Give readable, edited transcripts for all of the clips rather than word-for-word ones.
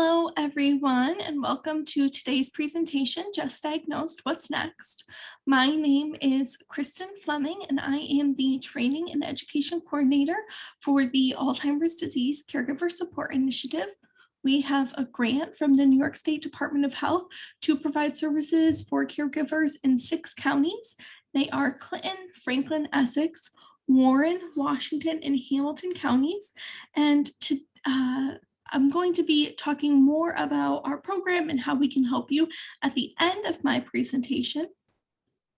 Hello, everyone, and welcome to today's presentation, Just Diagnosed, What's Next? My name is Kristen Fleming, and I am the Training and Education Coordinator for the Alzheimer's Disease Caregiver Support Initiative. We have a grant from the New York State Department of Health to provide services for caregivers in 6 counties. They are Clinton, Franklin, Essex, Warren, Washington, and Hamilton counties. And I'm going to be talking more about our program and how we can help you at the end of my presentation.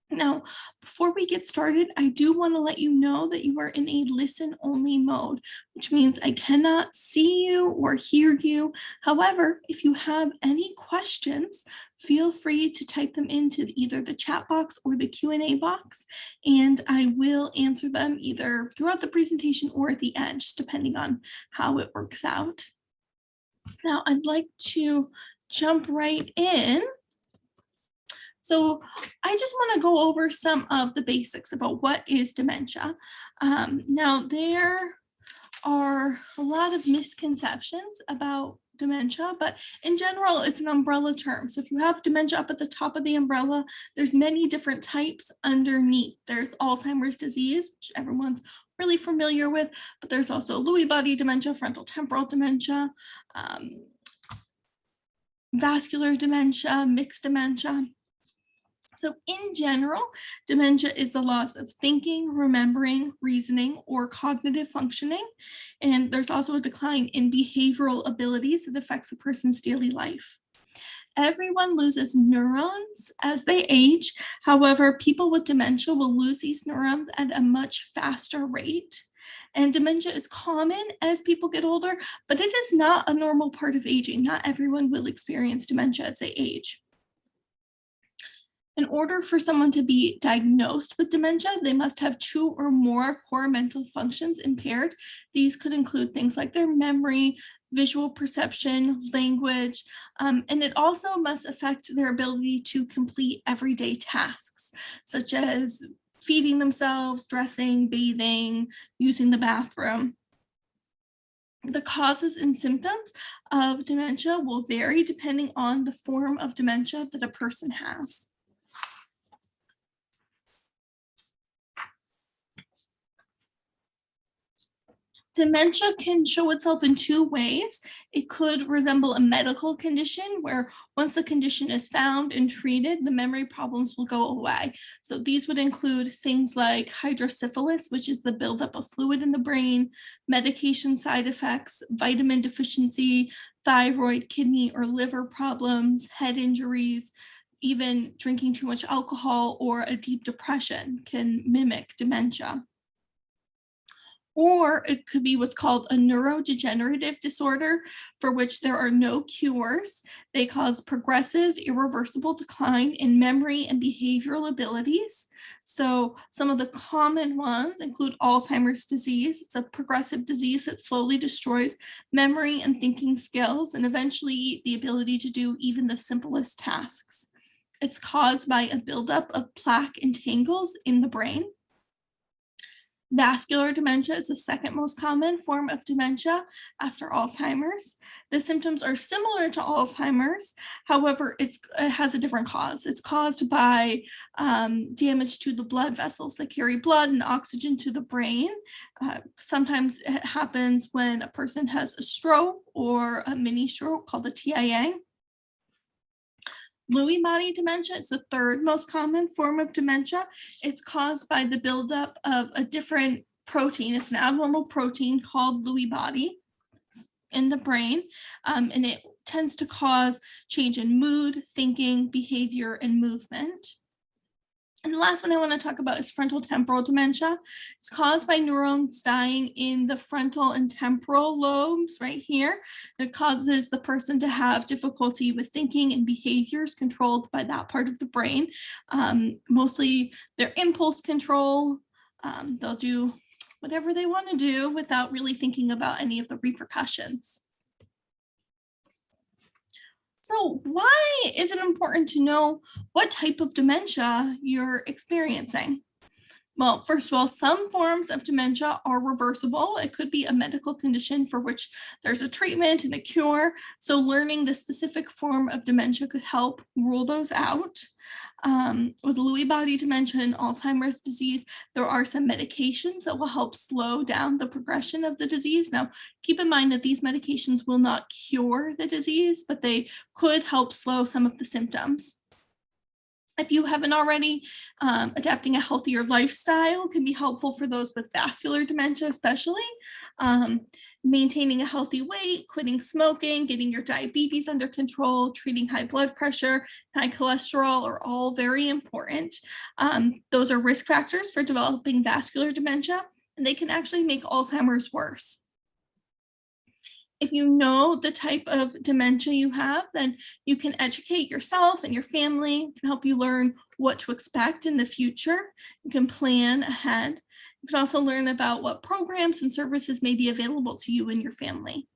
Now, before we get started, I do want to let you know that you are in a listen-only mode, which means I cannot see you or hear you. However, if you have any questions, feel free to type them into either the chat box or the Q&A box, and I will answer them either throughout the presentation or at the end, just depending on how it works out. Now, I'd like to jump right in. So I just want to go over some of the basics about what is dementia. Now, there are a lot of misconceptions about dementia, but in general, it's an umbrella term. So if you have dementia up at the top of the umbrella, there's many different types underneath. There's Alzheimer's disease, which everyone's really familiar with, but there's also Lewy body dementia, frontal temporal dementia, vascular dementia, mixed dementia. So in general, dementia is the loss of thinking, remembering, reasoning, or cognitive functioning. And there's also a decline in behavioral abilities that affects a person's daily life. Everyone loses neurons as they age. However, people with dementia will lose these neurons at a much faster rate. And dementia is common as people get older, but it is not a normal part of aging. Not everyone will experience dementia as they age. In order for someone to be diagnosed with dementia, they must have 2 or more core mental functions impaired. These could include things like their memory, visual perception, language, and it also must affect their ability to complete everyday tasks, such as feeding themselves, dressing, bathing, using the bathroom. The causes and symptoms of dementia will vary depending on the form of dementia that a person has. Dementia can show itself in 2 ways. It could resemble a medical condition where once the condition is found and treated, the memory problems will go away. So these would include things like hydrocephalus, which is the buildup of fluid in the brain, medication side effects, vitamin deficiency, thyroid, kidney, or liver problems, head injuries, even drinking too much alcohol or a deep depression can mimic dementia. Or it could be what's called a neurodegenerative disorder for which there are no cures. They cause progressive, irreversible decline in memory and behavioral abilities. So some of the common ones include Alzheimer's disease. It's a progressive disease that slowly destroys memory and thinking skills and eventually the ability to do even the simplest tasks. It's caused by a buildup of plaque and tangles in the brain. Vascular dementia is the second most common form of dementia after Alzheimer's. The symptoms are similar to Alzheimer's, however, it has a different cause. It's caused by damage to the blood vessels that carry blood and oxygen to the brain. Sometimes it happens when a person has a stroke or a mini stroke called a TIA. Lewy body dementia is the third most common form of dementia. It's caused by the buildup of a different protein. It's an abnormal protein called Lewy body in the brain, and it tends to cause change in mood, thinking, behavior, and movement. And the last one I want to talk about is frontal temporal dementia. It's caused by neurons dying in the frontal and temporal lobes right here. It causes the person to have difficulty with thinking and behaviors controlled by that part of the brain, mostly their impulse control. They'll do whatever they want to do without really thinking about any of the repercussions. So why is it important to know what type of dementia you're experiencing? Well, first of all, some forms of dementia are reversible. It could be a medical condition for which there's a treatment and a cure. So learning the specific form of dementia could help rule those out. With Lewy body dementia and Alzheimer's disease, there are some medications that will help slow down the progression of the disease. Now, keep in mind that these medications will not cure the disease, but they could help slow some of the symptoms. If you haven't already, adapting a healthier lifestyle can be helpful for those with vascular dementia, especially. Um, Maintaining a healthy weight, quitting smoking, getting your diabetes under control, treating high blood pressure, high cholesterol are all very important. Those are risk factors for developing vascular dementia, and they can actually make Alzheimer's worse. If you know the type of dementia you have, then you can educate yourself and your family. It can help you learn what to expect in the future. You can plan ahead. You can also learn about what programs and services may be available to you and your family.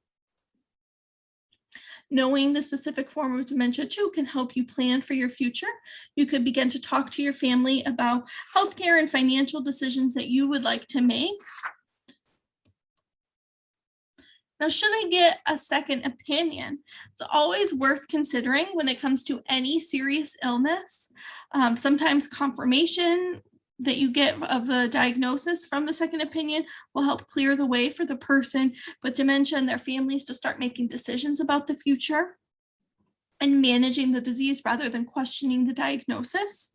Knowing the specific form of dementia too can help you plan for your future. You could begin to talk to your family about healthcare and financial decisions that you would like to make. Now, should I get a second opinion? It's always worth considering when it comes to any serious illness. Sometimes confirmation that you get of the diagnosis from the second opinion will help clear the way for the person with dementia and their families to start making decisions about the future and managing the disease rather than questioning the diagnosis.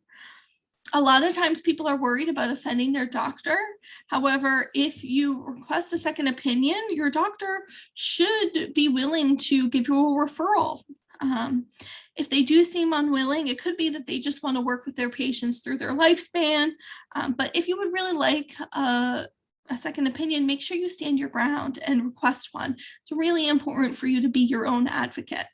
A lot of times people are worried about offending their doctor. However, if you request a second opinion, your doctor should be willing to give you a referral. If they do seem unwilling, it could be that they just want to work with their patients through their lifespan. But if you would really like a second opinion, make sure you stand your ground and request one. It's really important for you to be your own advocate.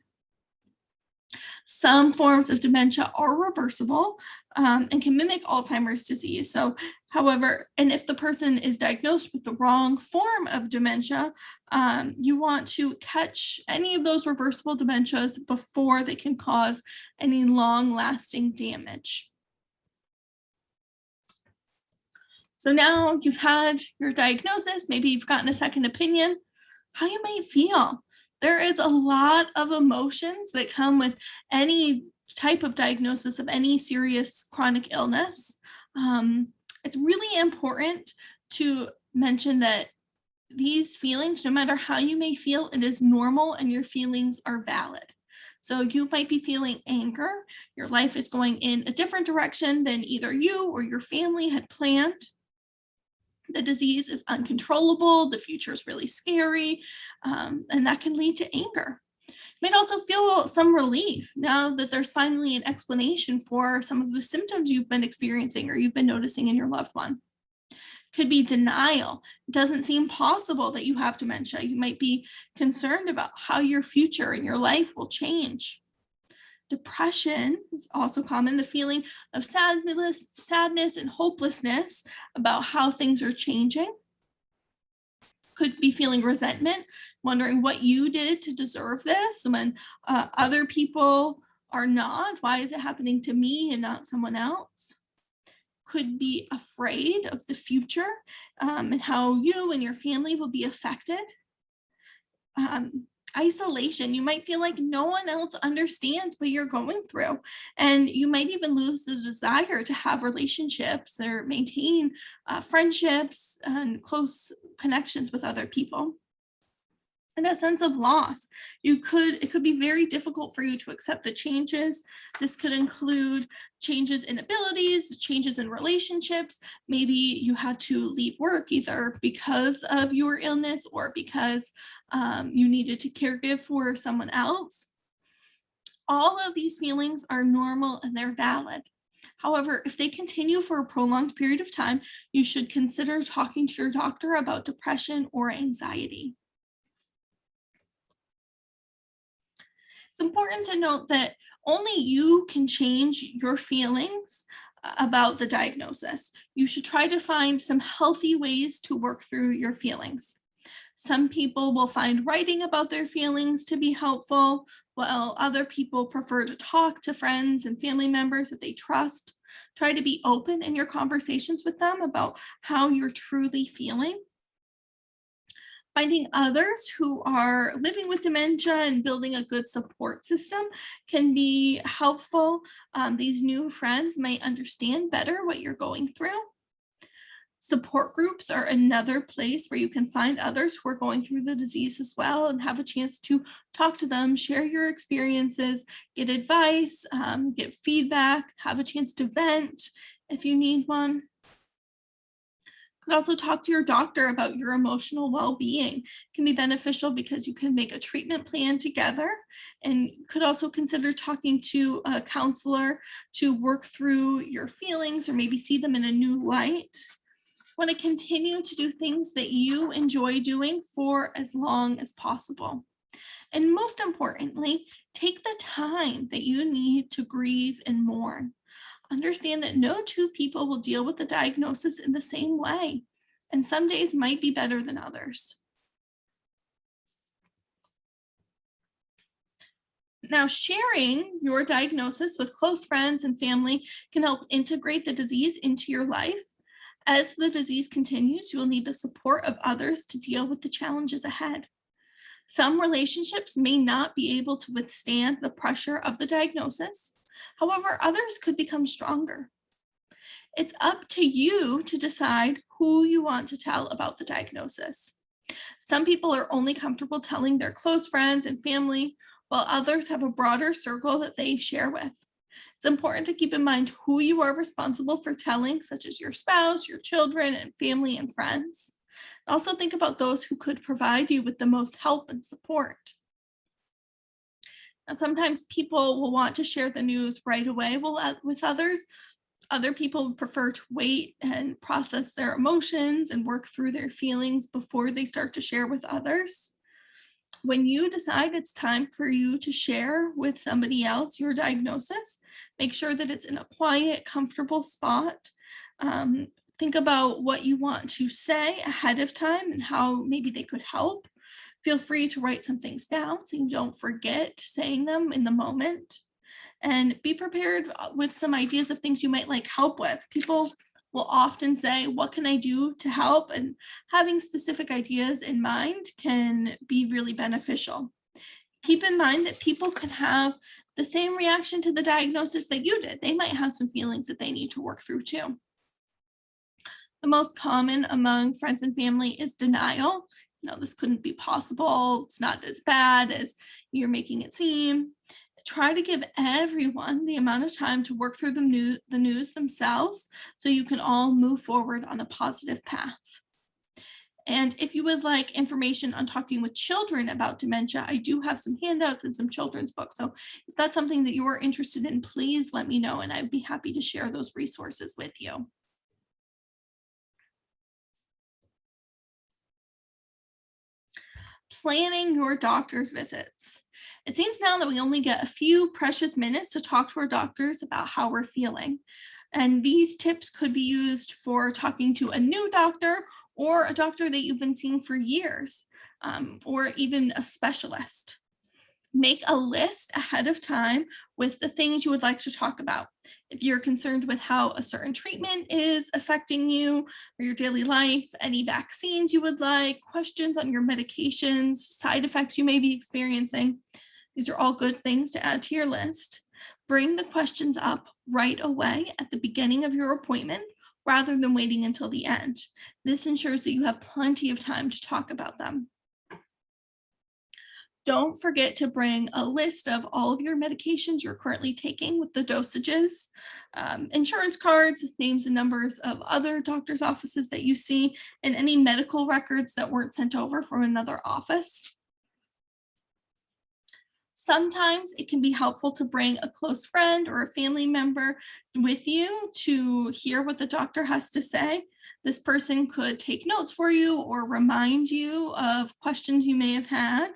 Some forms of dementia are reversible and can mimic Alzheimer's disease. So, however, and if the person is diagnosed with the wrong form of dementia, you want to catch any of those reversible dementias before they can cause any long-lasting damage. So now you've had your diagnosis, maybe you've gotten a second opinion, how you might feel. There is a lot of emotions that come with any type of diagnosis of any serious chronic illness. It's really important to mention that these feelings, no matter how you may feel, it is normal and your feelings are valid. So you might be feeling anger. Your life is going in a different direction than either you or your family had planned. The disease is uncontrollable, the future is really scary, and that can lead to anger. You might also feel some relief now that there's finally an explanation for some of the symptoms you've been experiencing or you've been noticing in your loved one. Could be denial. It doesn't seem possible that you have dementia. You might be concerned about how your future and your life will change. Depression is also common, the feeling of sadness and hopelessness about how things are changing. Could be feeling resentment, wondering what you did to deserve this when other people are not. Why is it happening to me and not someone else? Could be afraid of the future and how you and your family will be affected. Isolation. You might feel like no one else understands what you're going through, and you might even lose the desire to have relationships or maintain friendships and close connections with other people. And a sense of loss. It could be very difficult for you to accept the changes. This could include changes in abilities, changes in relationships. Maybe you had to leave work either because of your illness or because you needed to caregive for someone else. All of these feelings are normal and they're valid. However, if they continue for a prolonged period of time, you should consider talking to your doctor about depression or anxiety. It's important to note that only you can change your feelings about the diagnosis. You should try to find some healthy ways to work through your feelings. Some people will find writing about their feelings to be helpful, while other people prefer to talk to friends and family members that they trust. Try to be open in your conversations with them about how you're truly feeling. Finding others who are living with dementia and building a good support system can be helpful. These new friends may understand better what you're going through. Support groups are another place where you can find others who are going through the disease as well and have a chance to talk to them, share your experiences, get advice, get feedback, have a chance to vent if you need one. Could also talk to your doctor about your emotional well-being. It can be beneficial because you can make a treatment plan together, and could also consider talking to a counselor to work through your feelings or maybe see them in a new light. Want to continue to do things that you enjoy doing for as long as possible. And most importantly, take the time that you need to grieve and mourn. Understand that no two people will deal with the diagnosis in the same way, and some days might be better than others. Now, sharing your diagnosis with close friends and family can help integrate the disease into your life. As the disease continues, you will need the support of others to deal with the challenges ahead. Some relationships may not be able to withstand the pressure of the diagnosis. However, others could become stronger. It's up to you to decide who you want to tell about the diagnosis. Some people are only comfortable telling their close friends and family, while others have a broader circle that they share with. It's important to keep in mind who you are responsible for telling, such as your spouse, your children, and family and friends. Also think about those who could provide you with the most help and support. Now, sometimes people will want to share the news right away with others. Other people prefer to wait and process their emotions and work through their feelings before they start to share with others. When you decide it's time for you to share with somebody else your diagnosis, make sure that it's in a quiet, comfortable spot. Think about what you want to say ahead of time and how maybe they could help. Feel free to write some things down so you don't forget saying them in the moment. And be prepared with some ideas of things you might like help with. People will often say, what can I do to help? And having specific ideas in mind can be really beneficial. Keep in mind that people can have the same reaction to the diagnosis that you did. They might have some feelings that they need to work through too. The most common among friends and family is denial. This couldn't be possible. It's not as bad as you're making it seem. Try to give everyone the amount of time to work through the news themselves so you can all move forward on a positive path. And if you would like information on talking with children about dementia, I do have some handouts and some children's books. So if that's something that you are interested in, please let me know and I'd be happy to share those resources with you. Planning your doctor's visits. It seems now that we only get a few precious minutes to talk to our doctors about how we're feeling. And these tips could be used for talking to a new doctor or a doctor that you've been seeing for years, or even a specialist. Make a list ahead of time with the things you would like to talk about. If you're concerned with how a certain treatment is affecting you or your daily life, any vaccines you would like, questions on your medications, side effects you may be experiencing, these are all good things to add to your list. Bring the questions up right away at the beginning of your appointment rather than waiting until the end. This ensures that you have plenty of time to talk about them. Don't forget to bring a list of all of your medications you're currently taking with the dosages, insurance cards, names and numbers of other doctor's offices that you see, and any medical records that weren't sent over from another office. Sometimes it can be helpful to bring a close friend or a family member with you to hear what the doctor has to say. This person could take notes for you or remind you of questions you may have had.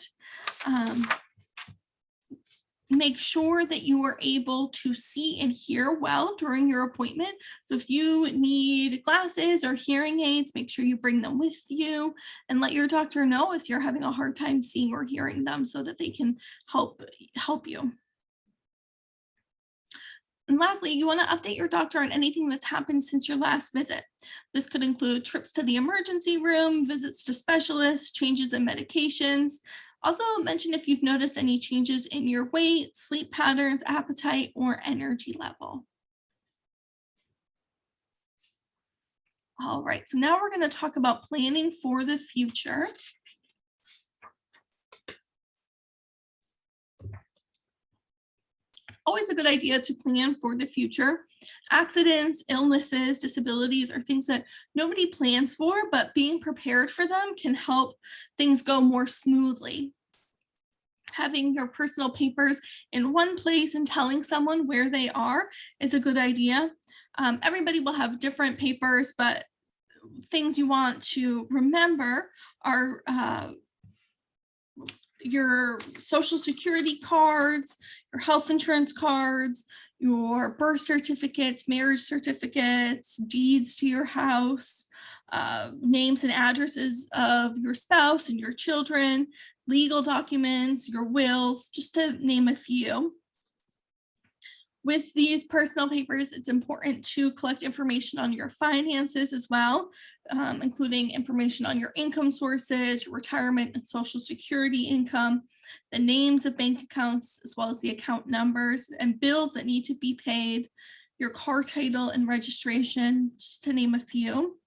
Make sure that you are able to see and hear well during your appointment. So if you need glasses or hearing aids, make sure you bring them with you and let your doctor know if you're having a hard time seeing or hearing them so that they can help you. And lastly, you want to update your doctor on anything that's happened since your last visit. This could include trips to the emergency room, visits to specialists, changes in medications. Also mention if you've noticed any changes in your weight, sleep patterns, appetite, or energy level. All right, so now we're going to talk about planning for the future. Always a good idea to plan for the future. Accidents, illnesses, disabilities are things that nobody plans for, but being prepared for them can help things go more smoothly. Having your personal papers in one place and telling someone where they are is a good idea. Everybody will have different papers, but things you want to remember are your social security cards, your health insurance cards, your birth certificates, marriage certificates, deeds to your house, names and addresses of your spouse and your children, legal documents, your wills, just to name a few. With these personal papers, it's important to collect information on your finances as well, including information on your income sources, your retirement and social security income, the names of bank accounts, as well as the account numbers and bills that need to be paid, your car title and registration, just to name a few.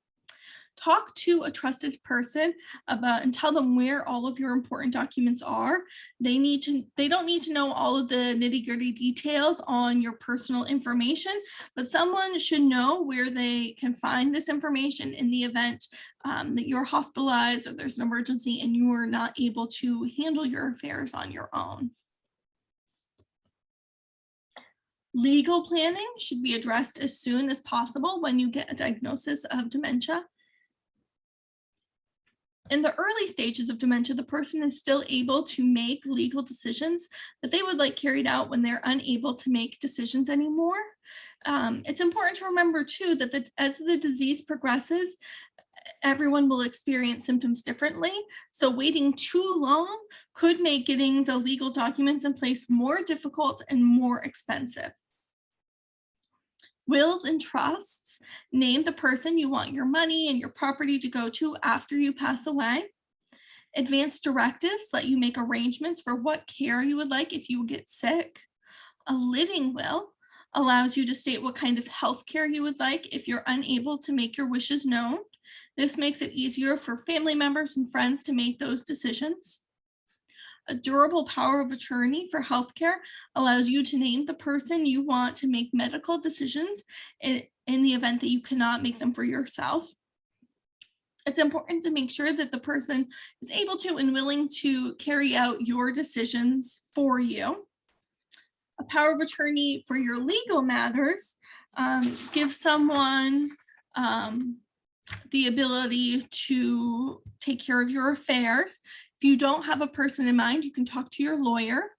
Talk to a trusted person about and tell them where all of your important documents are. They don't need to know all of the nitty-gritty details on your personal information, but someone should know where they can find this information in the event that you're hospitalized or there's an emergency and you are not able to handle your affairs on your own. Legal planning should be addressed as soon as possible when you get a diagnosis of dementia. In the early stages of dementia, the person is still able to make legal decisions that they would like carried out when they're unable to make decisions anymore. It's important to remember too that as the disease progresses, everyone will experience symptoms differently. So waiting too long could make getting the legal documents in place more difficult and more expensive. Wills and trusts name the person you want your money and your property to go to after you pass away. Advance directives let you make arrangements for what care you would like if you get sick. A living will allows you to state what kind of health care you would like if you're unable to make your wishes known. This makes it easier for family members and friends to make those decisions. A durable power of attorney for healthcare allows you to name the person you want to make medical decisions in the event that you cannot make them for yourself. It's important to make sure that the person is able to and willing to carry out your decisions for you. A power of attorney for your legal matters gives someone the ability to take care of your affairs. If you don't have a person in mind, you can talk to your lawyer.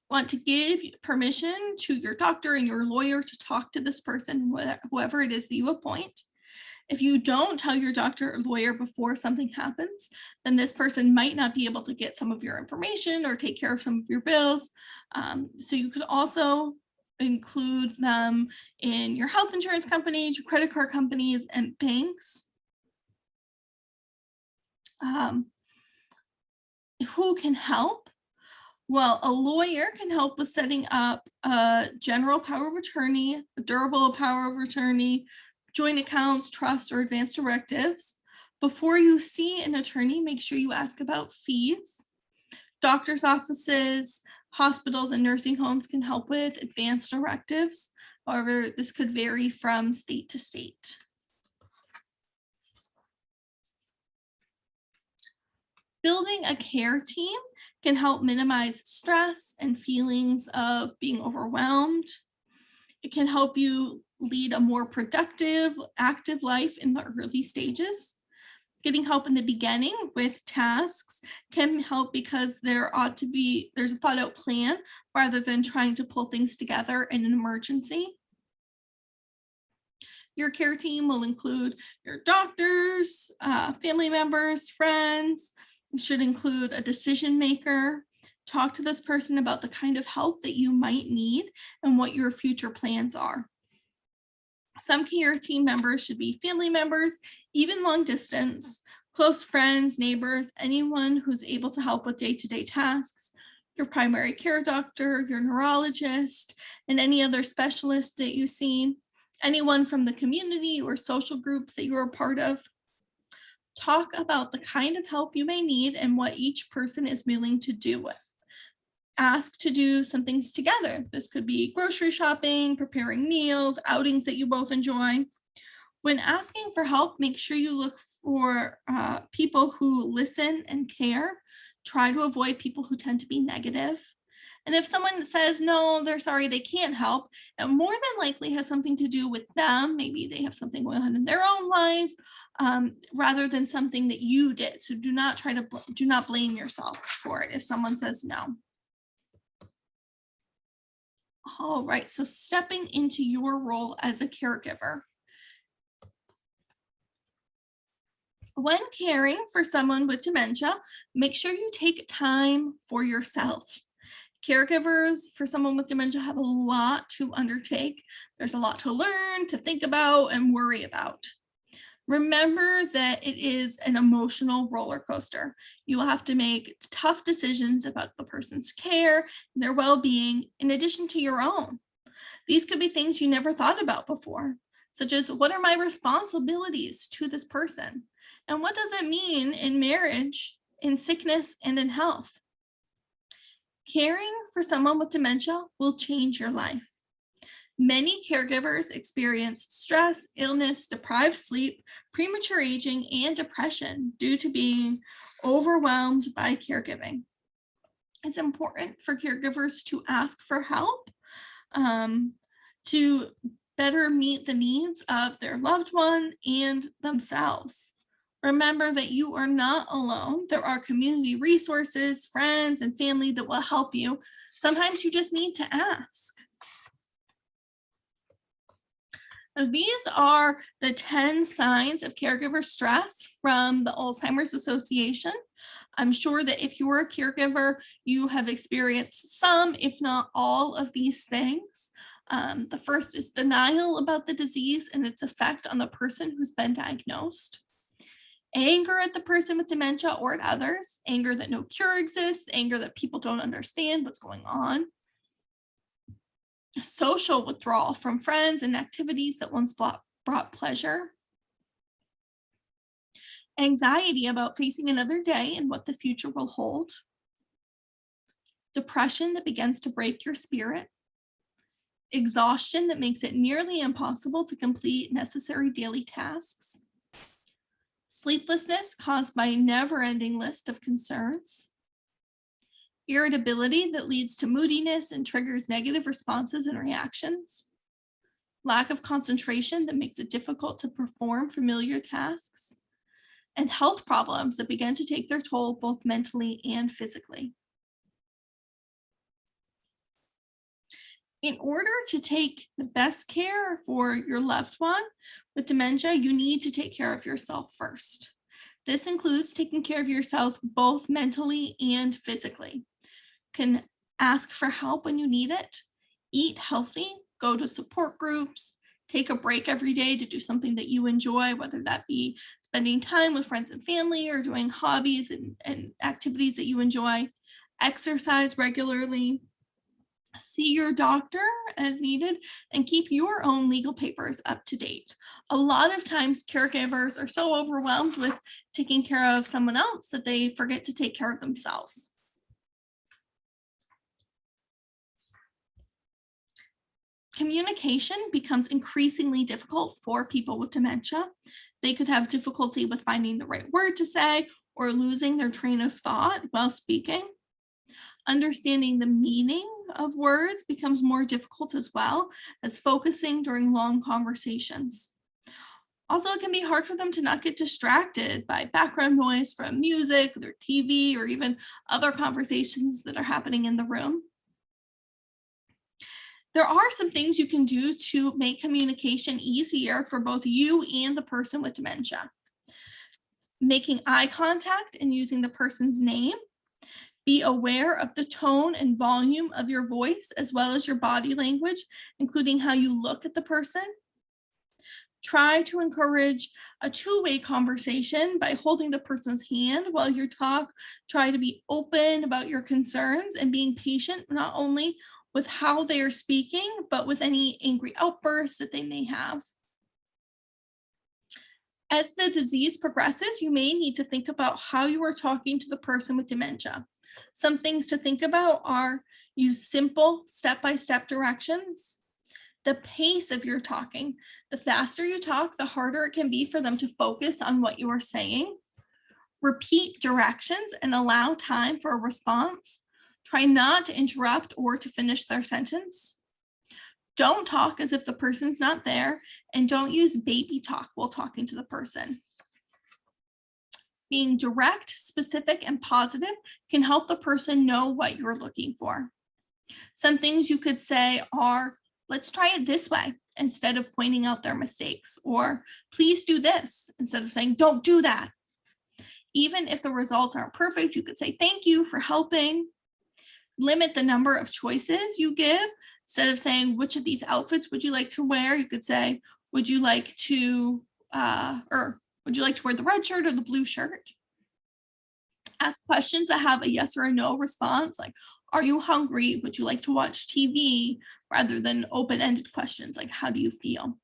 Want to give permission to your doctor and your lawyer to talk to this person, whoever it is that you appoint. If you don't tell your doctor or lawyer before something happens, then this person might not be able to get some of your information or take care of some of your bills. So you could also include them in your health insurance companies, your credit card companies, and banks. Who can help? Well, a lawyer can help with setting up a general power of attorney, a durable power of attorney, joint accounts, trusts, or advance directives. Before you see an attorney, make sure you ask about fees. Doctor's offices, hospitals, and nursing homes can help with advance directives. However, this could vary from state to state. Building a care team can help minimize stress and feelings of being overwhelmed. It can help you lead a more productive, active life in the early stages. Getting help in the beginning with tasks can help because there's a thought out plan rather than trying to pull things together in an emergency. Your care team will include your doctors, family members, friends. It should include a decision maker. Talk to this person about the kind of help that you might need and what your future plans are. Some care team members should be family members, even long distance, close friends, neighbors, anyone who's able to help with day-to-day tasks, your primary care doctor, your neurologist, and any other specialist that you've seen, anyone from the community or social group that you're a part of. Talk about the kind of help you may need and what each person is willing to do with. Ask to do some things together. This could be grocery shopping, preparing meals, outings that you both enjoy. When asking for help, make sure you look for people who listen and care. Try to avoid people who tend to be negative. And if someone says, no, they're sorry, they can't help, it more than likely has something to do with them. Maybe they have something going on in their own life rather than something that you did. So do not blame yourself for it if someone says no. All right, so stepping into your role as a caregiver. When caring for someone with dementia, make sure you take time for yourself. Caregivers for someone with dementia have a lot to undertake. There's a lot to learn, to think about, and worry about. Remember that it is an emotional roller coaster. You will have to make tough decisions about the person's care, their well-being, in addition to your own. These could be things you never thought about before, such as what are my responsibilities to this person? And what does it mean in marriage, in sickness, and in health? Caring for someone with dementia will change your life. Many caregivers experience stress, illness, deprived sleep, premature aging, and depression due to being overwhelmed by caregiving. It's important for caregivers to ask for help to better meet the needs of their loved one and themselves. Remember that you are not alone. There are community resources, friends, and family that will help you. Sometimes you just need to ask. Now, these are the 10 signs of caregiver stress from the Alzheimer's Association. I'm sure that if you're a caregiver, you have experienced some, if not all, of these things. The first is denial about the disease and its effect on the person who's been diagnosed. Anger at the person with dementia or at others, anger that no cure exists, anger that people don't understand what's going on. Social withdrawal from friends and activities that once brought pleasure. Anxiety about facing another day and what the future will hold. Depression that begins to break your spirit. Exhaustion that makes it nearly impossible to complete necessary daily tasks. Sleeplessness caused by a never-ending list of concerns. Irritability that leads to moodiness and triggers negative responses and reactions. Lack of concentration that makes it difficult to perform familiar tasks. And health problems that begin to take their toll both mentally and physically. In order to take the best care for your loved one with dementia, you need to take care of yourself first. This includes taking care of yourself both mentally and physically. You can ask for help when you need it, eat healthy, go to support groups, take a break every day to do something that you enjoy, whether that be spending time with friends and family or doing hobbies and activities that you enjoy, exercise regularly, see your doctor as needed, and keep your own legal papers up to date. A lot of times caregivers are so overwhelmed with taking care of someone else that they forget to take care of themselves. Communication becomes increasingly difficult for people with dementia. They could have difficulty with finding the right word to say or losing their train of thought while speaking. Understanding the meaning of words becomes more difficult as well as focusing during long conversations. Also, it can be hard for them to not get distracted by background noise from music, their TV, or even other conversations that are happening in the room. There are some things you can do to make communication easier for both you and the person with dementia. Making eye contact and using the person's name. Be aware of the tone and volume of your voice, as well as your body language, including how you look at the person. Try to encourage a two-way conversation by holding the person's hand while you talk. Try to be open about your concerns and being patient, not only with how they are speaking, but with any angry outbursts that they may have. As the disease progresses, you may need to think about how you are talking to the person with dementia. Some things to think about are use simple step-by-step directions. The pace of your talking. The faster you talk, the harder it can be for them to focus on what you are saying. Repeat directions and allow time for a response. Try not to interrupt or to finish their sentence. Don't talk as if the person's not there, and don't use baby talk while talking to the person. Being direct, specific, and positive can help the person know what you're looking for. Some things you could say are, let's try it this way, instead of pointing out their mistakes, or please do this, instead of saying, don't do that. Even if the results aren't perfect, you could say, thank you for helping. Limit the number of choices you give. Instead of saying, which of these outfits would you like to wear? You could say, would you like to wear the red shirt or the blue shirt? Ask questions that have a yes or a no response, like, are you hungry? Would you like to watch TV? Rather than open-ended questions like, how do you feel?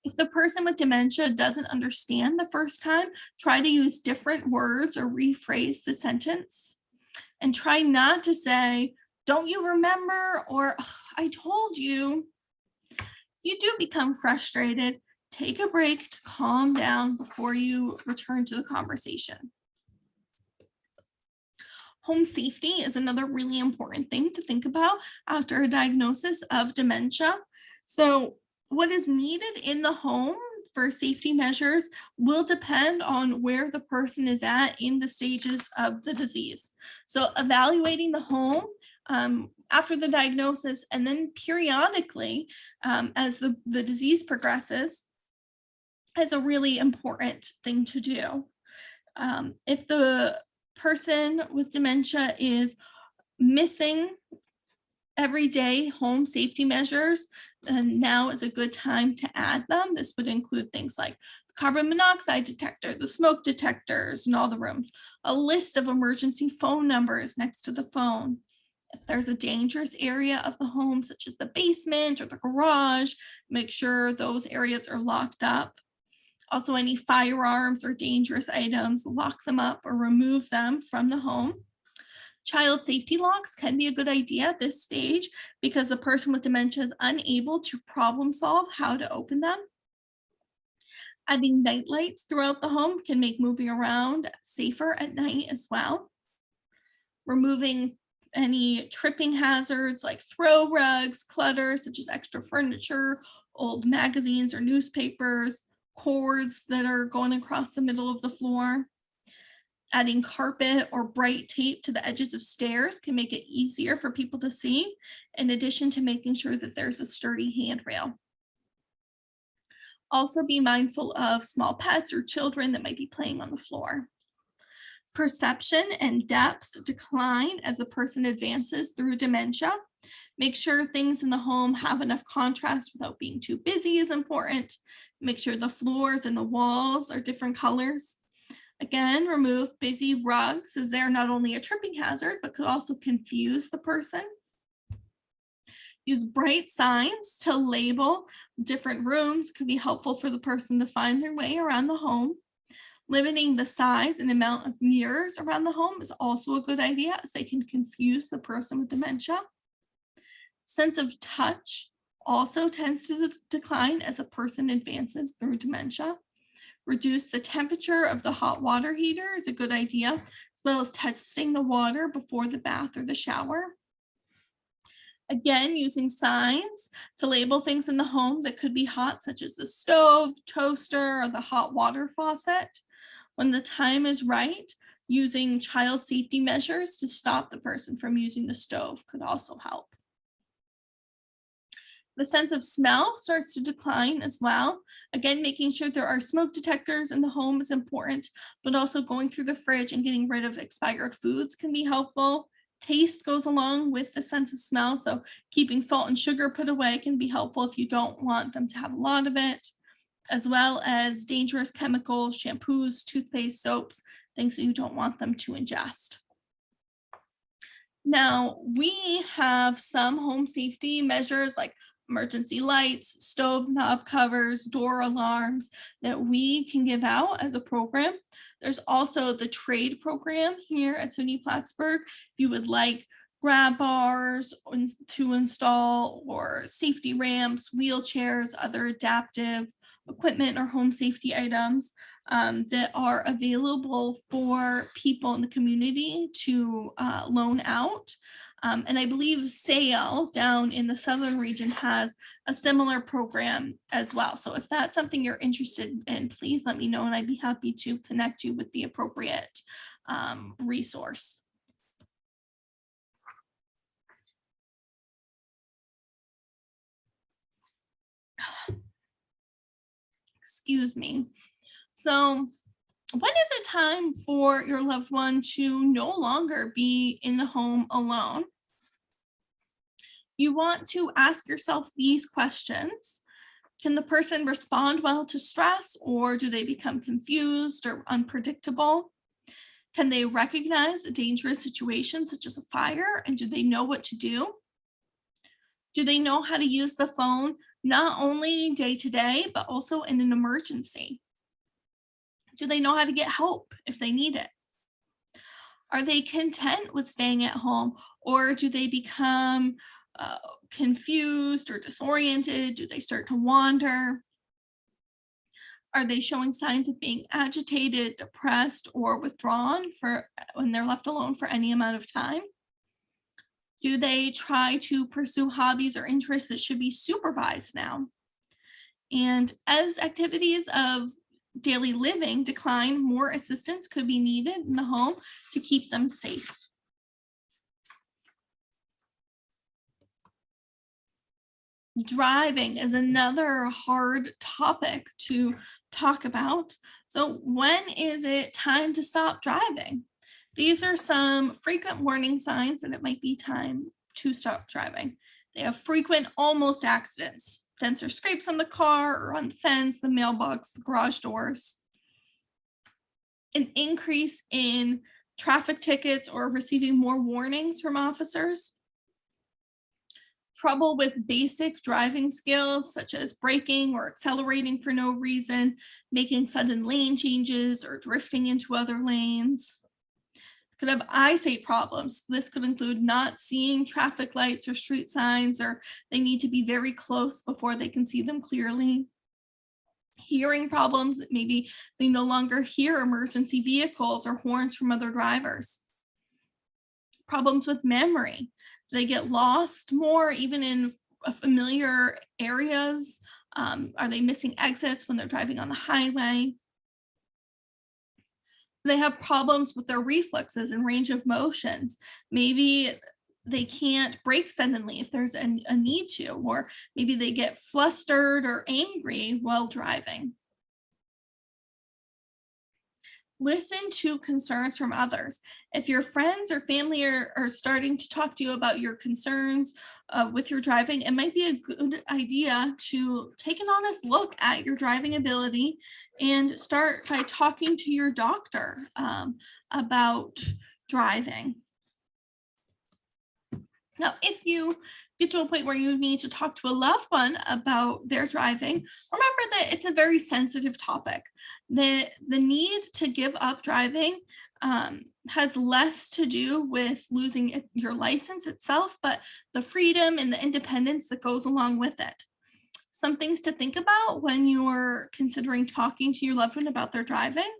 If the person with dementia doesn't understand the first time, try to use different words or rephrase the sentence. And try not to say, don't you remember? Or I told you. If you do become frustrated, take a break to calm down before you return to the conversation. Home safety is another really important thing to think about after a diagnosis of dementia. So what is needed in the home for safety measures will depend on where the person is at in the stages of the disease. So evaluating the home after the diagnosis, and then periodically as the disease progresses, is a really important thing to do. If the person with dementia is missing everyday home safety measures, and now is a good time to add them. This would include things like the carbon monoxide detector, the smoke detectors in all the rooms, a list of emergency phone numbers next to the phone. If there's a dangerous area of the home, such as the basement or the garage, make sure those areas are locked up. Also, any firearms or dangerous items, lock them up or remove them from the home. Child safety locks can be a good idea at this stage because the person with dementia is unable to problem solve how to open them. Adding night lights throughout the home can make moving around safer at night as well. Removing any tripping hazards like throw rugs, clutter such as extra furniture, old magazines or newspapers, cords that are going across the middle of the floor. Adding carpet or bright tape to the edges of stairs can make it easier for people to see, in addition to making sure that there's a sturdy handrail. Also be mindful of small pets or children that might be playing on the floor. Perception and depth decline as a person advances through dementia. Make sure things in the home have enough contrast without being too busy is important. Make sure the floors and the walls are different colors. Again, remove busy rugs, as they're not only a tripping hazard, but could also confuse the person. Use bright signs to label different rooms. Could be helpful for the person to find their way around the home. Limiting the size and amount of mirrors around the home is also a good idea, as they can confuse the person with dementia. Sense of touch also tends to decline as a person advances through dementia. Reduce the temperature of the hot water heater is a good idea, as well as testing the water before the bath or the shower. Again, using signs to label things in the home that could be hot, such as the stove, toaster, or the hot water faucet. When the time is right, using child safety measures to stop the person from using the stove could also help. The sense of smell starts to decline as well. Again, making sure there are smoke detectors in the home is important, but also going through the fridge and getting rid of expired foods can be helpful. Taste goes along with the sense of smell, so keeping salt and sugar put away can be helpful if you don't want them to have a lot of it, as well as dangerous chemicals, shampoos, toothpaste, soaps, things that you don't want them to ingest. Now, we have some home safety measures like emergency lights, stove knob covers, door alarms that we can give out as a program. There's also the trade program here at SUNY Plattsburgh. If you would like grab bars to install, or safety ramps, wheelchairs, other adaptive equipment or home safety items that are available for people in the community to loan out. And I believe SAIL down in the southern region has a similar program as well. So if that's something you're interested in, please let me know and I'd be happy to connect you with the appropriate resource. Excuse me. So when is it time for your loved one to no longer be in the home alone? You want to ask yourself these questions. Can the person respond well to stress, or do they become confused or unpredictable? Can they recognize a dangerous situation such as a fire, and do they know what to do? Do they know how to use the phone not only day to day, but also in an emergency? Do they know how to get help if they need it? Are they content with staying at home, or do they become uh, confused or disoriented? Do they start to wander? Are they showing signs of being agitated, depressed, or withdrawn for when they're left alone for any amount of time? Do they try to pursue hobbies or interests that should be supervised now? And as activities of daily living decline, more assistance could be needed in the home to keep them safe. Driving is another hard topic to talk about. So, when is it time to stop driving? These are some frequent warning signs that it might be time to stop driving. They have frequent almost accidents, dents or scrapes on the car or on the fence, the mailbox, the garage doors, an increase in traffic tickets or receiving more warnings from officers, trouble with basic driving skills such as braking or accelerating for no reason, making sudden lane changes, or drifting into other lanes. Could have eyesight problems. This could include not seeing traffic lights or street signs, or they need to be very close before they can see them clearly. Hearing problems, that maybe they no longer hear emergency vehicles or horns from other drivers. Problems with memory. Do they get lost more, even in familiar areas? Are they missing exits when they're driving on the highway? They have problems with their reflexes and range of motions. Maybe they can't brake suddenly if there's a need to, or maybe they get flustered or angry while driving. Listen to concerns from others. If your friends or family are starting to talk to you about your concerns with your driving, it might be a good idea to take an honest look at your driving ability and start by talking to your doctor about driving. Now, if you get to a point where you need to talk to a loved one about their driving, remember that it's a very sensitive topic. The need to give up driving has less to do with losing your license itself, but the freedom and the independence that goes along with it. Some things to think about when you're considering talking to your loved one about their driving: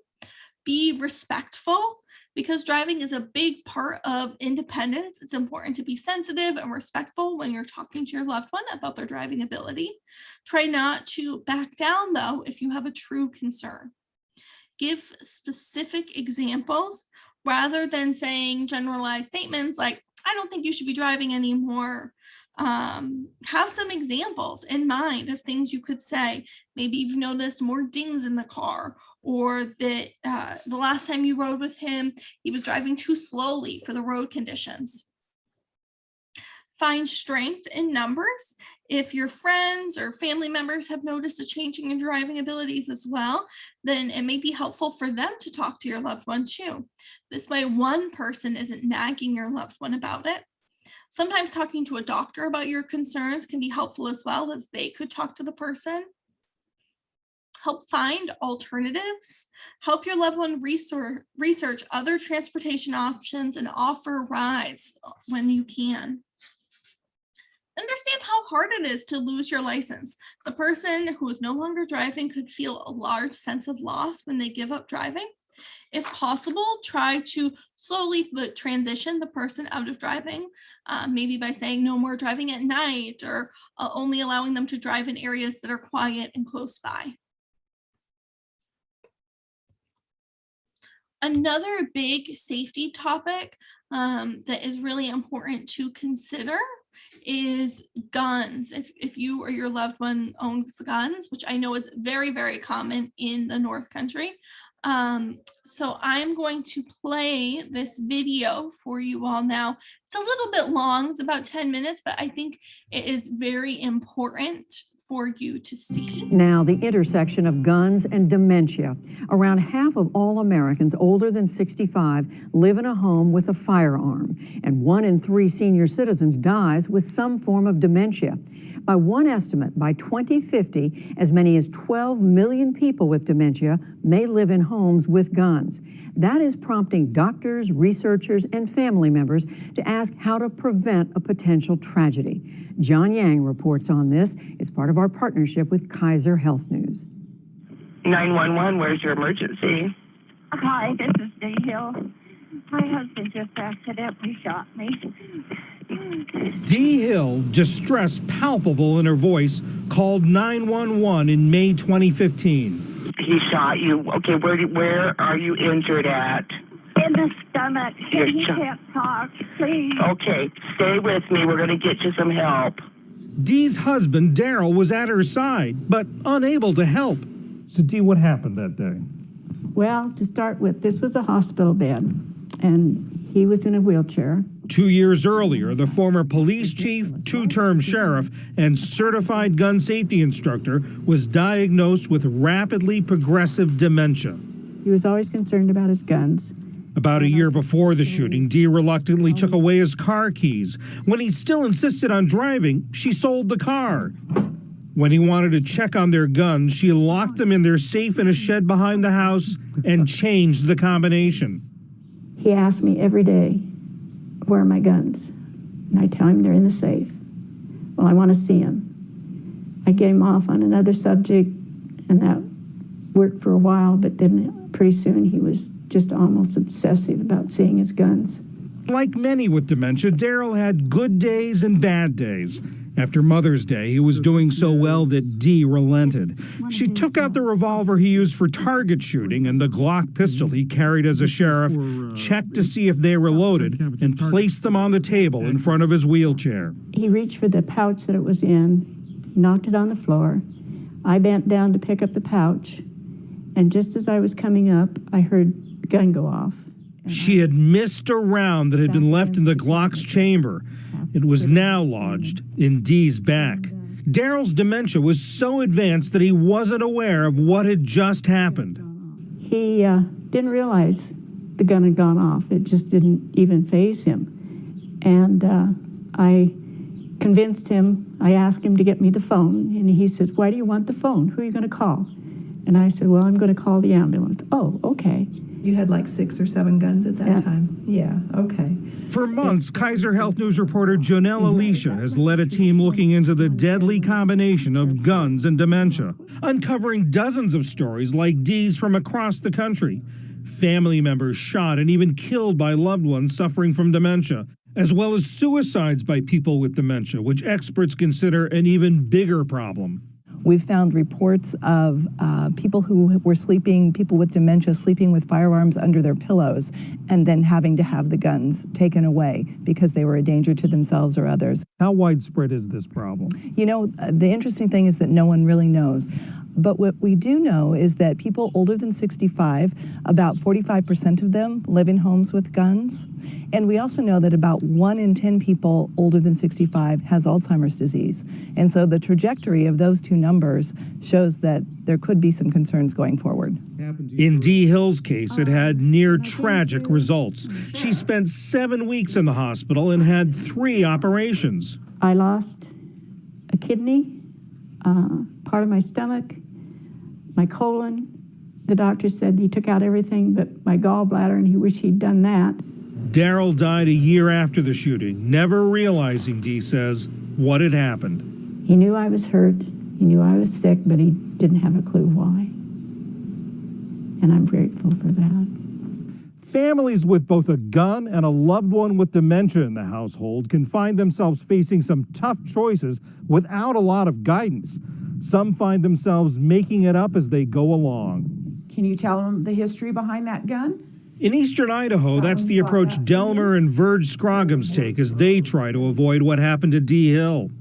be respectful. Because driving is a big part of independence, it's important to be sensitive and respectful when you're talking to your loved one about their driving ability. Try not to back down, though, if you have a true concern. Give specific examples rather than saying generalized statements like, I don't think you should be driving anymore. Have some examples in mind of things you could say. Maybe you've noticed more dings in the car, or that the last time you rode with him, he was driving too slowly for the road conditions. Find strength in numbers. If your friends or family members have noticed a changing in driving abilities as well, then it may be helpful for them to talk to your loved one too. This way, one person isn't nagging your loved one about it. Sometimes talking to a doctor about your concerns can be helpful as well, as they could talk to the person. Help find alternatives. Help your loved one research other transportation options and offer rides when you can. Understand how hard it is to lose your license. The person who is no longer driving could feel a large sense of loss when they give up driving. If possible, try to slowly transition the person out of driving, maybe by saying no more driving at night, or only allowing them to drive in areas that are quiet and close by. Another big safety topic that is really important to consider is guns. If you or your loved one owns guns, which I know is very, very common in the North Country. So I'm going to play this video for you all now. It's a little bit long, it's about 10 minutes, but I think it is very important for you to see. Now, the intersection of guns and dementia. Around half of all Americans older than 65 live in a home with a firearm, and 1 in 3 senior citizens dies with some form of dementia. By one estimate, by 2050, as many as 12 million people with dementia may live in homes with guns. That is prompting doctors, researchers, and family members to ask how to prevent a potential tragedy. John Yang reports on this. It's part of our partnership with Kaiser Health News. 911, where's your emergency? Hi, this is Dee Hill. My husband just accidentally shot me. Dee Hill, distress palpable in her voice, called 911 in May 2015. He shot you. Okay, where are you injured at? In the stomach. He can't talk, please. Okay, stay with me. We're going to get you some help. Dee's husband, Daryl, was at her side, but unable to help. So, Dee, what happened that day? Well, to start with, this was a hospital bed, and he was in a wheelchair. 2 years earlier, the former police chief, two-term sheriff, and certified gun safety instructor was diagnosed with rapidly progressive dementia. He was always concerned about his guns. About a year before the shooting, Dee reluctantly took away his car keys. When he still insisted on driving, she sold the car. When he wanted to check on their guns, she locked them in their safe in a shed behind the house and changed the combination. He asked me every day, where are my guns? And I tell him they're in the safe. Well, I want to see him. I get him off on another subject, and that worked for a while, but then pretty soon he was just almost obsessive about seeing his guns. Like many with dementia, Daryl had good days and bad days. After Mother's Day, he was doing so well that Dee relented. She took out the revolver he used for target shooting and the Glock pistol he carried as a sheriff, checked to see if they were loaded, and placed them on the table in front of his wheelchair. He reached for the pouch that it was in, knocked it on the floor. I bent down to pick up the pouch, and just as I was coming up, I heard the gun go off. She had missed a round that had been left in the Glock's chamber. It was now lodged in Dee's back. Daryl's dementia was so advanced that he wasn't aware of what had just happened. He didn't realize the gun had gone off. It just didn't even faze him. And I convinced him, I asked him to get me the phone, and he said, why do you want the phone? Who are you going to call? And I said, well, I'm going to call the ambulance. Oh, okay. You had like 6 or 7 guns at that time? Yeah, okay. For months, Kaiser Health News reporter Jonelle Alicia has led a team looking into the deadly combination of guns and dementia, uncovering dozens of stories like Dee's from across the country. family members shot and even killed by loved ones suffering from dementia, as well as suicides by people with dementia, which experts consider an even bigger problem. We've found reports of people who were sleeping, people with dementia sleeping with firearms under their pillows and then having to have the guns taken away because they were a danger to themselves or others. How widespread is this problem? You know, the interesting thing is that no one really knows. But what we do know is that people older than 65, about 45% of them live in homes with guns. And we also know that about 1 in 10 people older than 65 has Alzheimer's disease. And so the trajectory of those two numbers shows that there could be some concerns going forward. In Dee Hill's case, it had near tragic results. She spent 7 weeks in the hospital and had 3 operations. I lost a kidney, part of my stomach, my colon. The doctor said he took out everything but my gallbladder, and he wished he'd done that. Daryl died a year after the shooting, never realizing, Dee says, what had happened. He knew I was hurt, he knew I was sick, but he didn't have a clue why. And I'm grateful for that. Families with both a gun and a loved one with dementia in the household can find themselves facing some tough choices without a lot of guidance. Some find themselves making it up as they go along. Can you tell them the history behind that gun? In eastern Idaho, that's the approach Delmer and Verge Scroggins take as they try to avoid what happened to Dee Hill.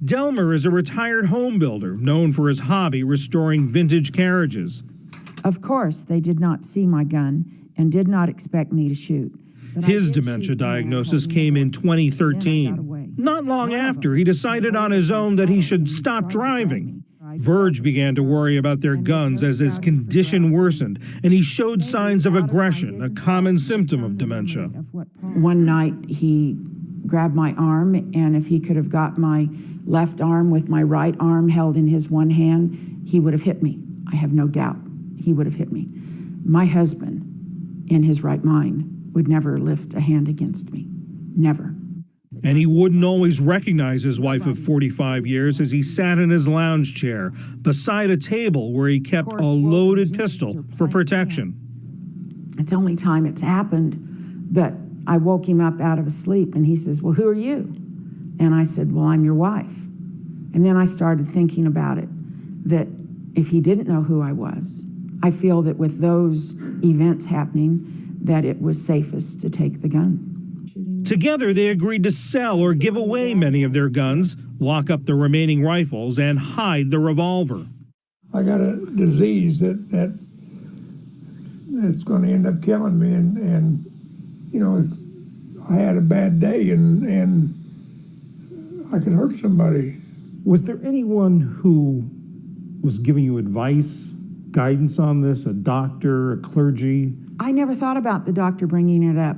Delmer is a retired home builder known for his hobby restoring vintage carriages. Of course, they did not see my gun and did not expect me to shoot. His dementia diagnosis came in 2013. Not long after, he decided on his own that he should stop driving. Verge began to worry about their guns as his condition worsened, and he showed signs of aggression, a common symptom of dementia. One night, he grabbed my arm, and if he could have got my left arm with my right arm held in his one hand, he would have hit me. I have no doubt he would have hit me. My husband, in his right mind, would never lift a hand against me. Never. And he wouldn't always recognize his wife of 45 years as he sat in his lounge chair beside a table where he kept a loaded pistol for protection. It's the only time it's happened, but I woke him up out of his sleep, and he says, "Well, who are you?" And I said, "Well, I'm your wife." And then I started thinking about it, that if he didn't know who I was, I feel that with those events happening, that it was safest to take the gun. Together, they agreed to sell or give away many of their guns, lock up the remaining rifles, and hide the revolver. I got a disease that's going to end up killing me, and you know, if I had a bad day and I could hurt somebody. Was there anyone who was giving you advice, guidance on this, a doctor, a clergy? I never thought about the doctor bringing it up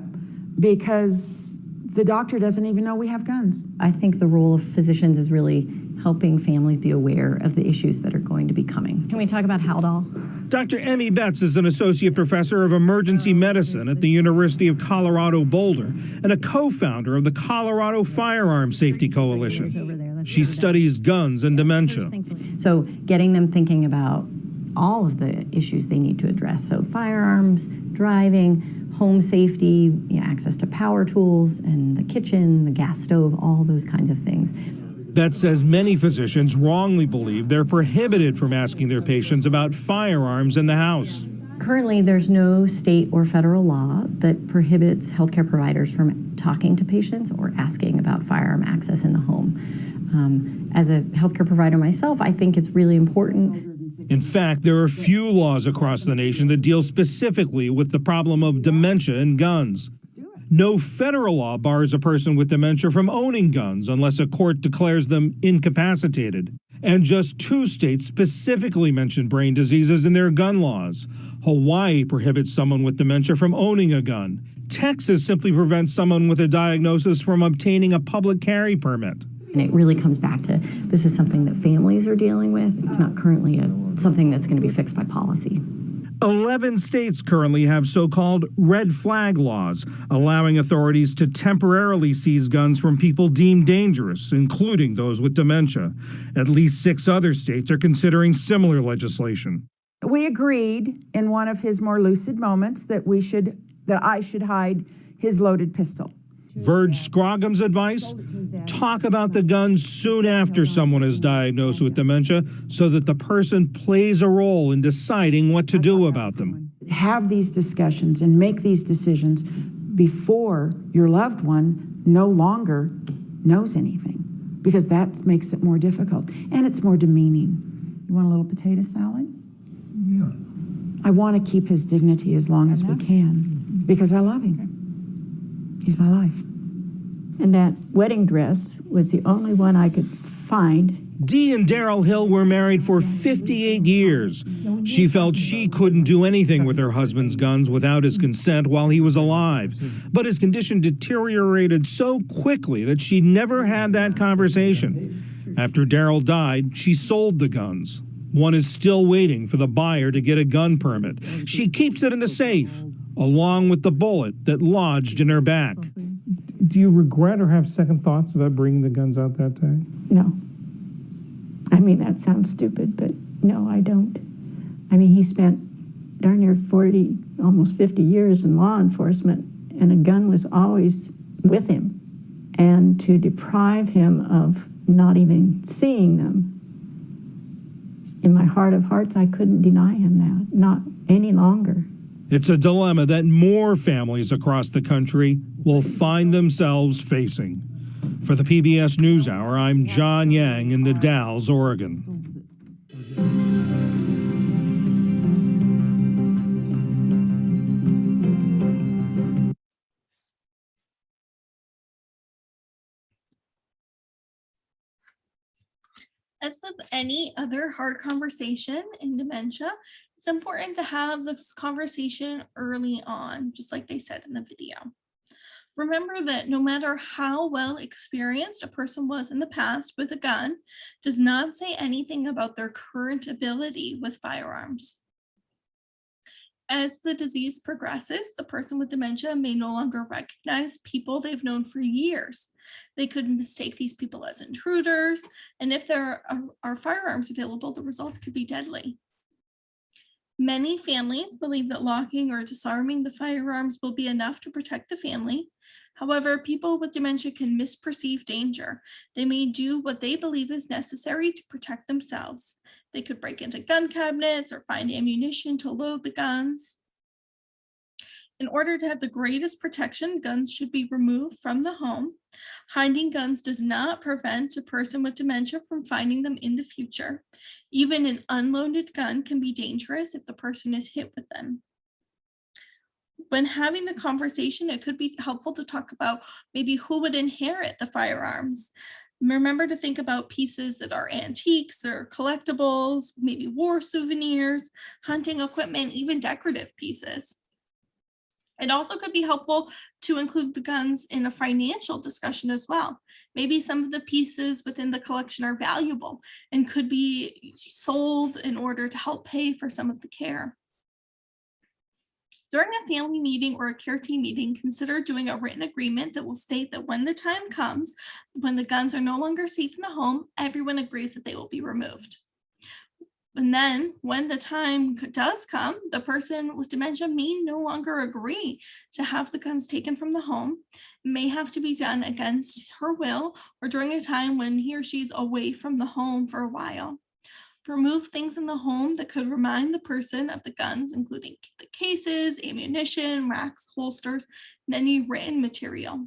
because the doctor doesn't even know we have guns. I think the role of physicians is really helping families be aware of the issues that are going to be coming. Can we talk about Haldol? Dr. Emmy Betts is an associate professor of emergency medicine at the University of Colorado Boulder and a co-founder of the Colorado Firearm Safety Coalition. She studies guns and dementia. So getting them thinking about all of the issues they need to address. So firearms, driving, home safety, access to power tools and the kitchen, the gas stove, all those kinds of things. Betts says many physicians wrongly believe they're prohibited from asking their patients about firearms in the house. Currently, there's no state or federal law that prohibits healthcare providers from talking to patients or asking about firearm access in the home. As a healthcare provider myself, I think it's really important. In fact, there are few laws across the nation that deal specifically with the problem of dementia and guns. No federal law bars a person with dementia from owning guns unless a court declares them incapacitated. And just 2 states specifically mention brain diseases in their gun laws. Hawaii prohibits someone with dementia from owning a gun. Texas simply prevents someone with a diagnosis from obtaining a public carry permit. And it really comes back to this is something that families are dealing with. It's not currently something that's going to be fixed by policy. 11 states currently have so-called red flag laws, allowing authorities to temporarily seize guns from people deemed dangerous, including those with dementia. At least 6 other states are considering similar legislation. We agreed in one of his more lucid moments that I should hide his loaded pistol. Verge Scrogham's advice? Talk about the guns soon after someone is diagnosed with dementia so that the person plays a role in deciding what to do about them. Have these discussions and make these decisions before your loved one no longer knows anything, because that makes it more difficult and it's more demeaning. You want a little potato salad? Yeah. I want to keep his dignity as long as we can because I love him. He's my life. And that wedding dress was the only one I could find. Dee and Daryl Hill were married for 58 years. She felt she couldn't do anything with her husband's guns without his consent while he was alive. But his condition deteriorated so quickly that she never had that conversation. After Daryl died, she sold the guns. One is still waiting for the buyer to get a gun permit. She keeps it in the safe, along with the bullet that lodged in her back. Do you regret or have second thoughts about bringing the guns out that day? No. I mean, that sounds stupid, but no, I don't. I mean, he spent darn near 40, almost 50 years in law enforcement, and a gun was always with him. And to deprive him of not even seeing them, in my heart of hearts, I couldn't deny him that, not any longer. It's a dilemma that more families across the country will find themselves facing. For the PBS NewsHour, I'm John Yang in the Dalles, Oregon. As with any other hard conversation in dementia, it's important to have this conversation early on, just like they said in the video. Remember that no matter how well experienced a person was in the past with a gun, does not say anything about their current ability with firearms. As the disease progresses, the person with dementia may no longer recognize people they've known for years. They could mistake these people as intruders, and if there are firearms available, the results could be deadly. Many families believe that locking or disarming the firearms will be enough to protect the family. However, people with dementia can misperceive danger. They may do what they believe is necessary to protect themselves. They could break into gun cabinets or find ammunition to load the guns. In order to have the greatest protection, guns should be removed from the home. Hiding guns does not prevent a person with dementia from finding them in the future. Even an unloaded gun can be dangerous if the person is hit with them. When having the conversation, it could be helpful to talk about maybe who would inherit the firearms. Remember to think about pieces that are antiques or collectibles, maybe war souvenirs, hunting equipment, even decorative pieces. It also could be helpful to include the guns in a financial discussion as well. Maybe some of the pieces within the collection are valuable and could be sold in order to help pay for some of the care. During a family meeting or a care team meeting, consider doing a written agreement that will state that when the time comes, when the guns are no longer safe in the home, everyone agrees that they will be removed. And then when the time does come, the person with dementia may no longer agree to have the guns taken from the home. It may have to be done against her will or during a time when he or she's away from the home for a while. Remove things in the home that could remind the person of the guns, including the cases, ammunition, racks, holsters, and any written material.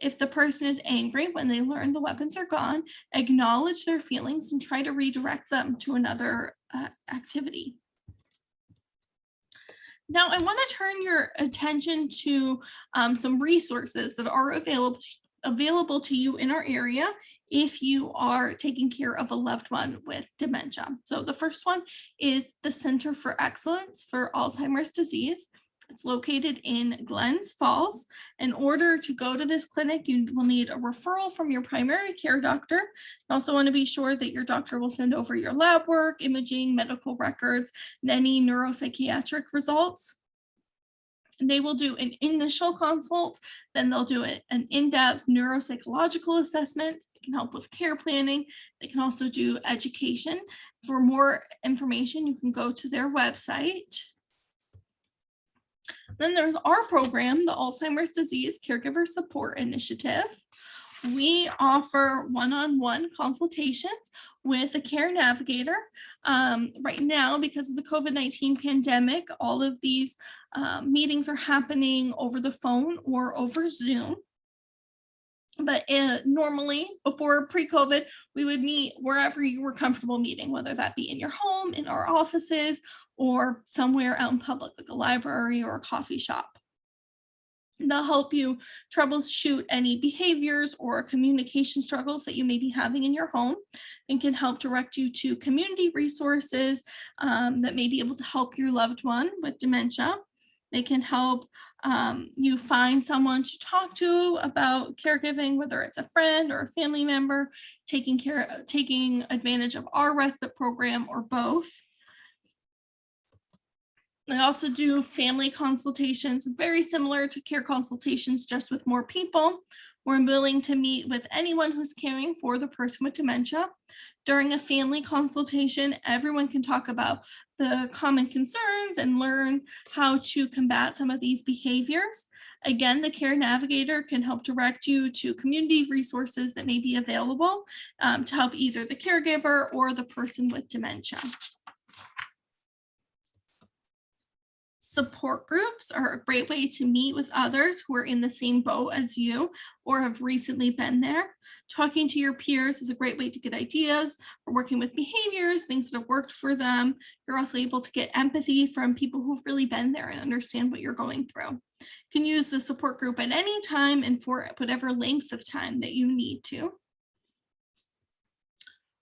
If the person is angry when they learn the weapons are gone, acknowledge their feelings and try to redirect them to another activity. Now, I want to turn your attention to some resources that are available to you in our area if you are taking care of a loved one with dementia. So the first one is the Center for Excellence for Alzheimer's Disease. It's located in Glens Falls. In order to go to this clinic, you will need a referral from your primary care doctor. You also want to be sure that your doctor will send over your lab work, imaging, medical records, and any neuropsychiatric results. They will do an initial consult, then they'll do an in-depth neuropsychological assessment. It can help with care planning. They can also do education. For more information, you can go to their website. Then there's our program, the Alzheimer's Disease Caregiver Support Initiative. We offer one-on-one consultations with a care navigator. Right now, because of the COVID-19 pandemic, all of these meetings are happening over the phone or over Zoom. But normally, before pre-COVID, we would meet wherever you were comfortable meeting, whether that be in your home, in our offices, or somewhere out in public, like a library or a coffee shop. They'll help you troubleshoot any behaviors or communication struggles that you may be having in your home, and can help direct you to community resources that may be able to help your loved one with dementia. They can help you find someone to talk to about caregiving, whether it's a friend or a family member, taking advantage of our respite program, or both. They also do family consultations, very similar to care consultations, just with more people. We're willing to meet with anyone who's caring for the person with dementia. During a family consultation, everyone can talk about the common concerns and learn how to combat some of these behaviors. Again, the care navigator can help direct you to community resources that may be available to help either the caregiver or the person with dementia. Support groups are a great way to meet with others who are in the same boat as you or have recently been there. Talking to your peers is a great way to get ideas for working with behaviors, things that have worked for them. You're also able to get empathy from people who've really been there and understand what you're going through. You can use the support group at any time and for whatever length of time that you need to.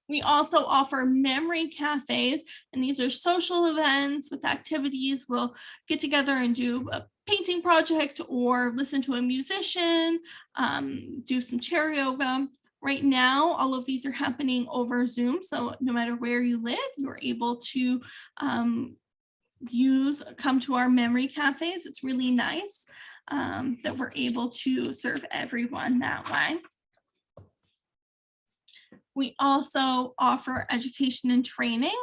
We also offer memory cafes, and these are social events with activities. We'll get together and do a painting project or listen to a musician, do some chair yoga. Right now, all of these are happening over Zoom, so no matter where you live, you're able to come to our memory cafes. It's really nice that we're able to serve everyone that way. We also offer education and training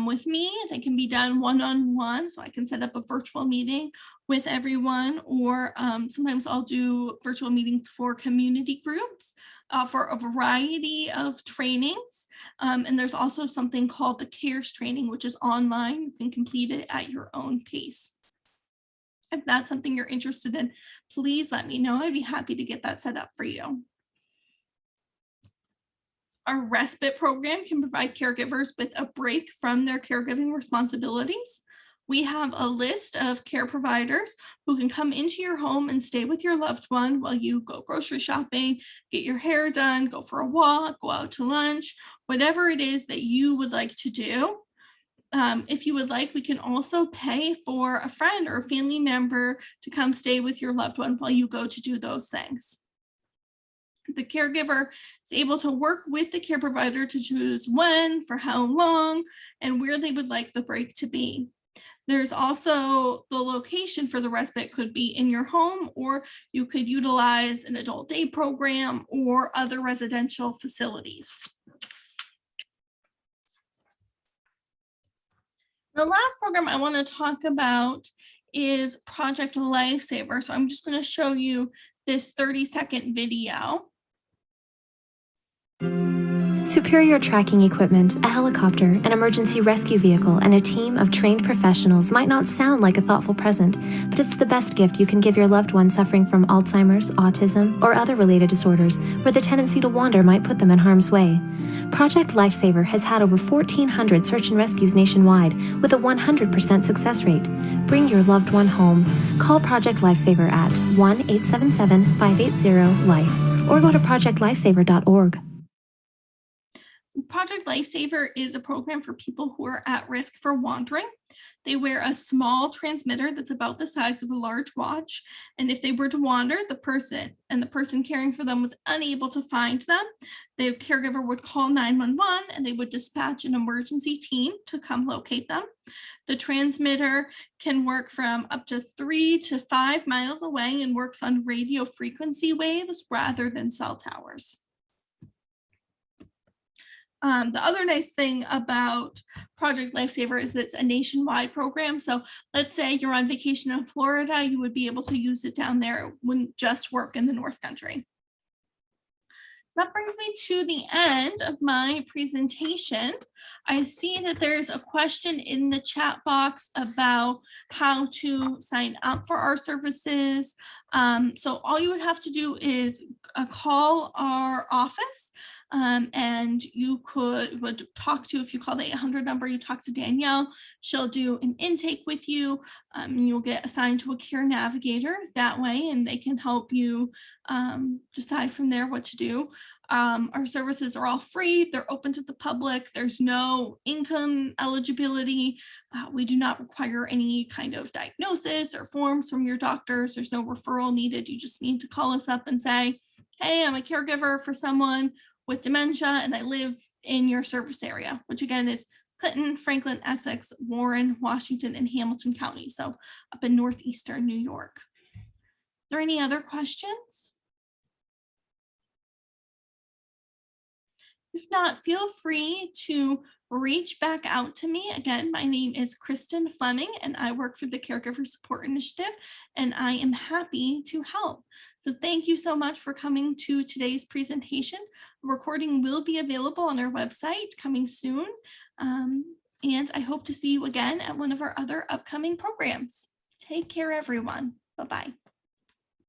with me. They can be done one-on-one, so I can set up a virtual meeting with everyone, or sometimes I'll do virtual meetings for community groups for a variety of trainings. And there's also something called the CARES training, which is online. You can complete it at your own pace. If that's something you're interested in, please let me know. I'd be happy to get that set up for you. Our respite program can provide caregivers with a break from their caregiving responsibilities. We have a list of care providers who can come into your home and stay with your loved one while you go grocery shopping, get your hair done, go for a walk, go out to lunch, whatever it is that you would like to do. If you would like, we can also pay for a friend or a family member to come stay with your loved one while you go to do those things. The caregiver is able to work with the care provider to choose when, for how long, and where they would like the break to be. There's also the location for the respite could be in your home, or you could utilize an adult day program or other residential facilities. The last program I want to talk about is Project Lifesaver. So I'm just going to show you this 30-second video. Superior tracking equipment, a helicopter, an emergency rescue vehicle, and a team of trained professionals might not sound like a thoughtful present, but it's the best gift you can give your loved one suffering from Alzheimer's, autism, or other related disorders where the tendency to wander might put them in harm's way. Project Lifesaver has had over 1,400 search and rescues nationwide with a 100% success rate. Bring your loved one home. Call Project Lifesaver at 1-877-580-LIFE or go to projectlifesaver.org. Project Lifesaver is a program for people who are at risk for wandering. They wear a small transmitter that's about the size of a large watch. And if they were to wander, the person caring for them was unable to find them, the caregiver would call 911 and they would dispatch an emergency team to come locate them. The transmitter can work from up to 3 to 5 miles away and works on radio frequency waves rather than cell towers. The other nice thing about Project Lifesaver is that it's a nationwide program. So let's say you're on vacation in Florida, you would be able to use it down there. It wouldn't just work in the North Country. That brings me to the end of my presentation. I see that there's a question in the chat box about how to sign up for our services. So all you would have to do is call our office. And you would talk to, if you call the 800 number, you talk to Danielle, she'll do an intake with you. You'll get assigned to a care navigator that way, and they can help you decide from there what to do. Our services are all free. They're open to the public. There's no income eligibility. We do not require any kind of diagnosis or forms from your doctors. There's no referral needed. You just need to call us up and say, hey, I'm a caregiver for someone with dementia and I live in your service area, which again is Clinton, Franklin, Essex, Warren, Washington, and Hamilton County. So up in northeastern New York. Is there any other questions? If not, feel free to reach back out to me. Again, my name is Kristen Fleming and I work for the Caregiver Support Initiative, and I am happy to help. So thank you so much for coming to today's presentation. The recording will be available on our website coming soon. And I hope to see you again at one of our other upcoming programs. Take care, everyone. Bye-bye.